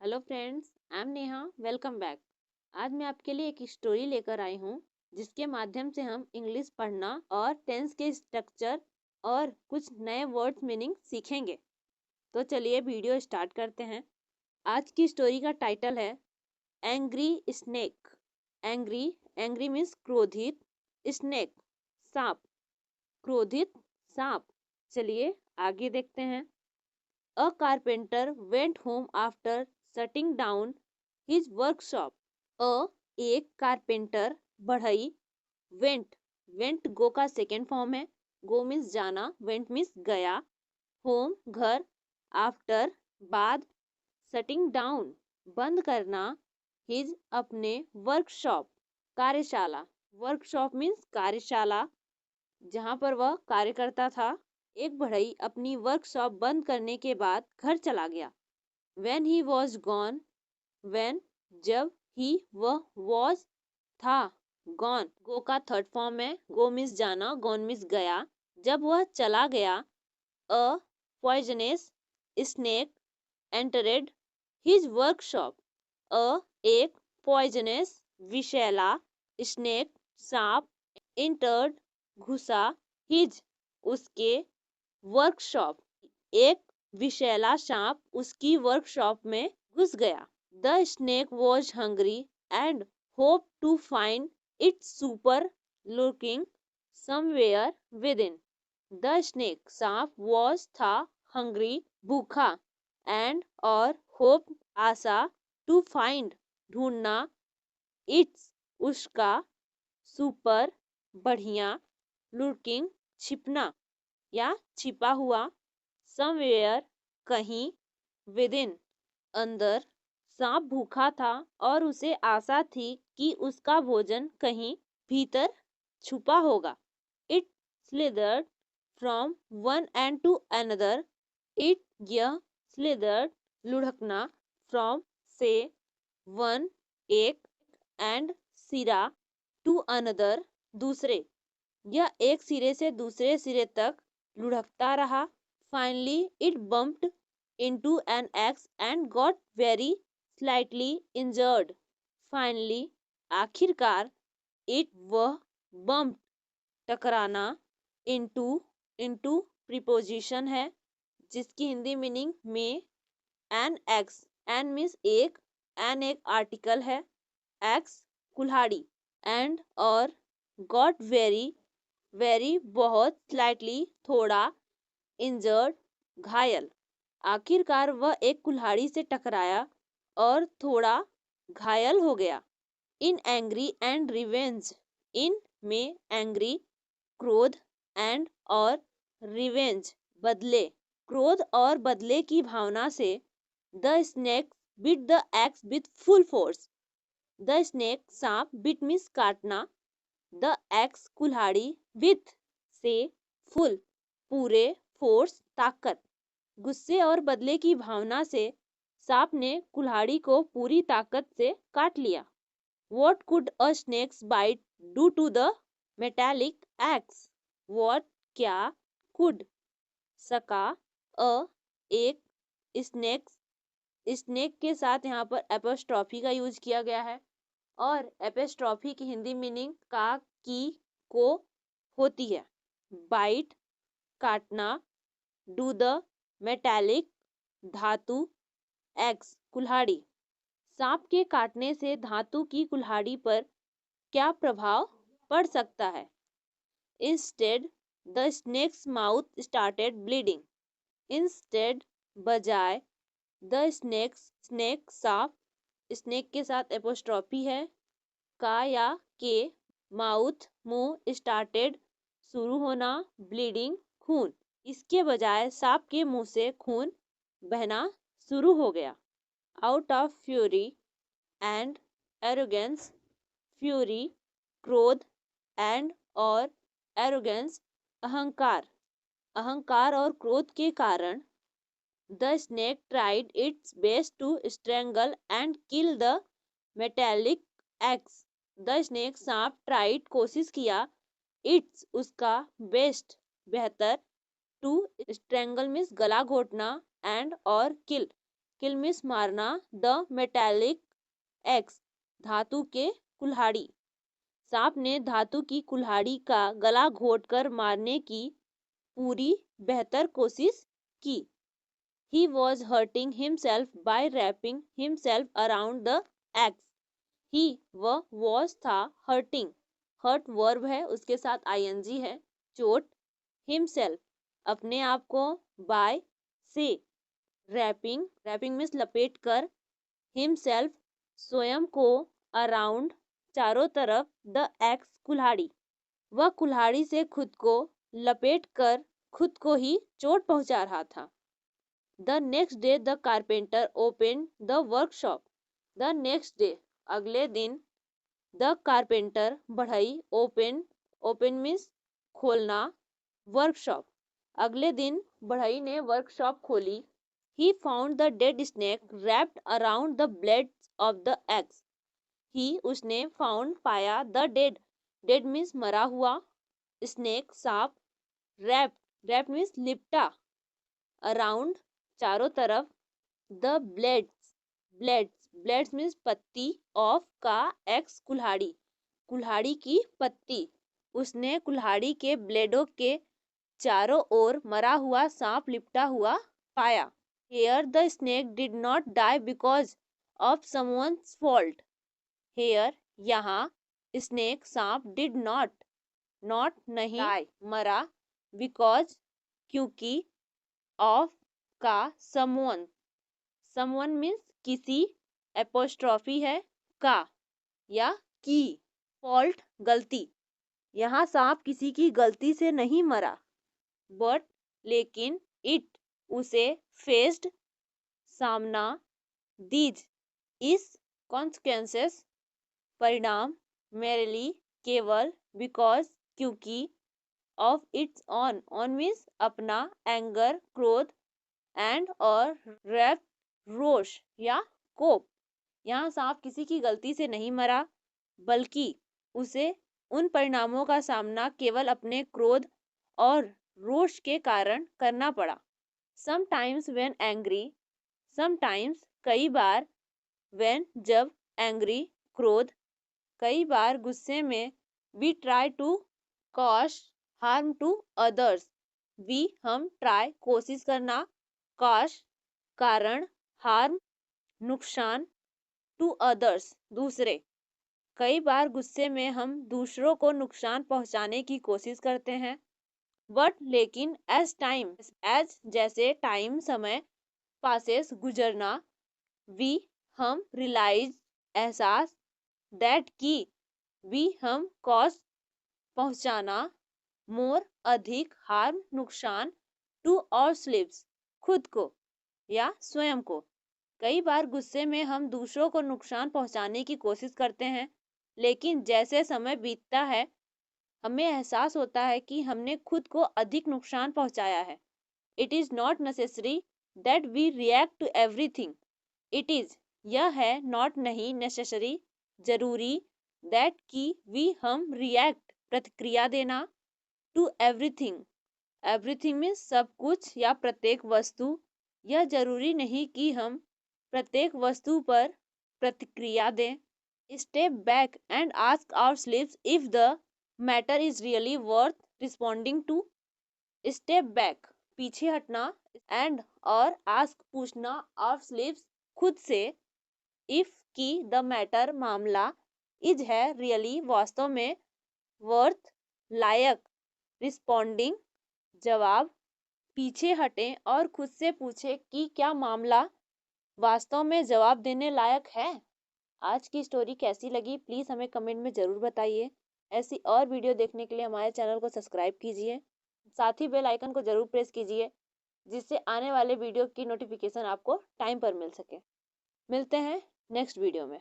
Hello friends, I am Neha. Welcome back. आज मैं आपके लिए एक स्टोरी लेकर आई हूँ जिसके माध्यम से हम इंग्लिश पढ़ना और टेंस के स्ट्रक्चर और कुछ नए वर्ड्स मीनिंग सीखेंगे। तो चलिए वीडियो स्टार्ट करते हैं। आज की स्टोरी का टाइटल है angry snake. Angry angry means क्रोधित, स्नेक सांप, क्रोधित सांप। चलिए आगे देखते हैं। A carpenter went home after shutting down his workshop. एक कारपेंटर बढ़ई went go का सेकेंड फॉर्म है। go मीन्स जाना, went मीन्स गया। home घर, after बाद, shutting down बंद करना, his अपने वर्कशॉप कार्यशाला। वर्कशॉप मीन्स कार्यशाला जहाँ पर वह कार्य करता था। एक बढ़ई अपनी वर्कशॉप बंद करने के बाद घर चला गया। When he was gone, when जब he वह was था, gone go का थर्ड फॉर्म है। go मीन्स जाना, gone मीन्स गया। जब वह चला गया, a poisonous snake entered his workshop. एक poisonous विषैला snake सांप entered घुसा his उसके वर्कशॉप एक विषैला सांप उसकी वर्कशॉप में घुस गया। The snake was hungry and hope to find its supper looking somewhere within. The snake सांप वॉज था हंग्री भूखा एंड और होप आशा टू फाइंड ढूंढना इट्स उसका सुपर बढ़िया लुकिंग छिपना या छिपा हुआ समवेयर कहीं विदिन अंदर। सांप भूखा था और उसे आशा थी कि उसका भोजन कहीं भीतर छुपा होगा। It slithered from one end to another. It यह स्लिदर्ड लुढ़कना फ्रॉम से वन एक एंड सिरा टू अनदर दूसरे यह एक सिरे से दूसरे सिरे तक लुढ़कता रहा। Finally it bumped into an axe and got very slightly injured. Finally आखिरकार इट वह बम्प टकराना into प्रीपोजिशन है जिसकी हिंदी मीनिंग में एन एक्स। एन मीन्स एक, एन एक आर्टिकल है, एक्स कुल्हाड़ी, एंड और गॉट वेरी बहुत, स्लाइटली थोड़ा, इंजर्ड घायल। आखिरकार वह एक कुल्हाड़ी से टकराया और थोड़ा घायल हो गया। इन एंग्री एंड रिवेंज, इन में एंग्री क्रोध एंड और रिवेंज बदले, क्रोध और बदले की भावना से the snake bit the x with full force. The snake सांप, बिट मीन्स काटना, द एक्स कुल्हाड़ी, विथ से, फुल पूरे, फोर्स ताकत। गुस्से और बदले की भावना से सांप ने कुल्हाड़ी को पूरी ताकत से काट लिया। What could a snake's bite do to the metallic axe? What क्या could सका a एक स्नेक के साथ यहाँ पर एपोस्ट्रॉफी का यूज किया गया है और एपोस्ट्रॉफी की हिंदी मीनिंग का, की, को होती है। बाइट काटना, डू द मेटालिक धातु, एक्स कुल्हाड़ी। सांप के काटने से धातु की कुल्हाड़ी पर क्या प्रभाव पड़ सकता है? Instead the snake's mouth started bleeding. Instead बजाय, द स्नेक सांप, स्नेक के साथ एपोस्ट्रॉफी है, का या के, माउथ मुंह, स्टार्टेड शुरू होना, ब्लीडिंग खून। इसके बजाय सांप के मुंह से खून बहना शुरू हो गया। Out of fury and arrogance, fury क्रोध, एंड और एरोगेंस अहंकार, अहंकार और क्रोध के कारण the snake tried its best to strangle and kill the metallic axe. The snake सांप ट्राइड कोशिश किया, इट्स उसका, बेस्ट बेहतर, टू स्ट्रेंगल मीन्स गला घोटना, एंड और किल किल मीन्स मारना, द मेटालिक एक्स धातु के कुल्हाड़ी। सांप ने धातु की कुल्हाड़ी का गला घोंटकर मारने की पूरी बेहतर कोशिश की। He was hurting himself by wrapping himself around the axe. He वह was था hurting, hurt verb है उसके साथ ing है, चोट, himself अपने आप को, by से, wrapping means लपेट कर, himself स्वयं को, around चारों तरफ, the axe कुल्हाड़ी वह कुल्हाड़ी से खुद को लपेट कर खुद को ही चोट पहुंचा रहा था। The next day the carpenter opened the workshop. The next day अगले दिन the carpenter बढ़ई open means खोलना, workshop अगले दिन बढ़ई ने workshop खोली। He found the dead snake wrapped around the blades of the axe. He उसने found पाया the dead means मरा हुआ, snake सांप, wrapped means लिपटा, around चारों तरफ, the blades means पत्ती, of का एक्स कुल्हाड़ी की पत्ती उसने कुल्हाड़ी के ब्लेडों के चारों ओर मरा हुआ सांप लिपटा हुआ पाया। Here the snake did not die because of someone's fault. Here यहाँ snake सांप did not नहीं die मरा, because क्योंकि, of का someone means किसी, apostrophe है का या की, fault गलती यहाँ सांप किसी की गलती से नहीं मरा, but लेकिन it उसे faced सामना, these इस consequences परिणाम, merely केवल, because क्योंकि, of its on means अपना, anger क्रोध, and और wrath रोष या कोप यहाँ सांप किसी की गलती से नहीं मरा बल्कि उसे उन परिणामों का सामना केवल अपने क्रोध और रोष के कारण करना पड़ा। Sometimes when angry, sometimes कई बार, when जब, angry क्रोध, कई बार गुस्से में, we try to cause harm to others. we हम try कोशिश करना, cause कारण, harm नुकसान, to others दूसरे। कई बार गुस्से में हम दूसरों को नुकसान पहुंचाने की कोशिश करते हैं। बट लेकिन as जैसे टाइम समय, passes गुजरना, we हम realize एहसास, that की we हम cause पहुंचाना, more अधिक, harm नुकसान, to ourselves खुद को या स्वयं को। कई बार गुस्से में हम दूसरों को नुकसान पहुंचाने की कोशिश करते हैं, लेकिन जैसे समय बीतता है हमें एहसास होता है कि हमने खुद को अधिक नुकसान पहुंचाया है। It is not necessary that we react to everything. It is यह है, not नहीं, necessary जरूरी, that कि we हम react प्रतिक्रिया देना, to everything means सब कुछ या प्रत्येक वस्तु। यह जरूरी नहीं कि हम प्रत्येक वस्तु पर प्रतिक्रिया दें। Step back and ask ourselves if the matter is really worth responding to. Step back पीछे हटना, and और ask पूछना, ourselves खुद से, if की the matter मामला, is है really वास्तव में, worth लायक, responding जवाब। पीछे हटें और खुद से पूछे कि क्या मामला वास्तव में जवाब देने लायक है। आज की स्टोरी कैसी लगी प्लीज़ हमें कमेंट में ज़रूर बताइए। ऐसी और वीडियो देखने के लिए हमारे चैनल को सब्सक्राइब कीजिए, साथ ही बेल आइकन को ज़रूर प्रेस कीजिए जिससे आने वाले वीडियो की नोटिफिकेशन आपको टाइम पर मिल सके। मिलते हैं नेक्स्ट वीडियो में।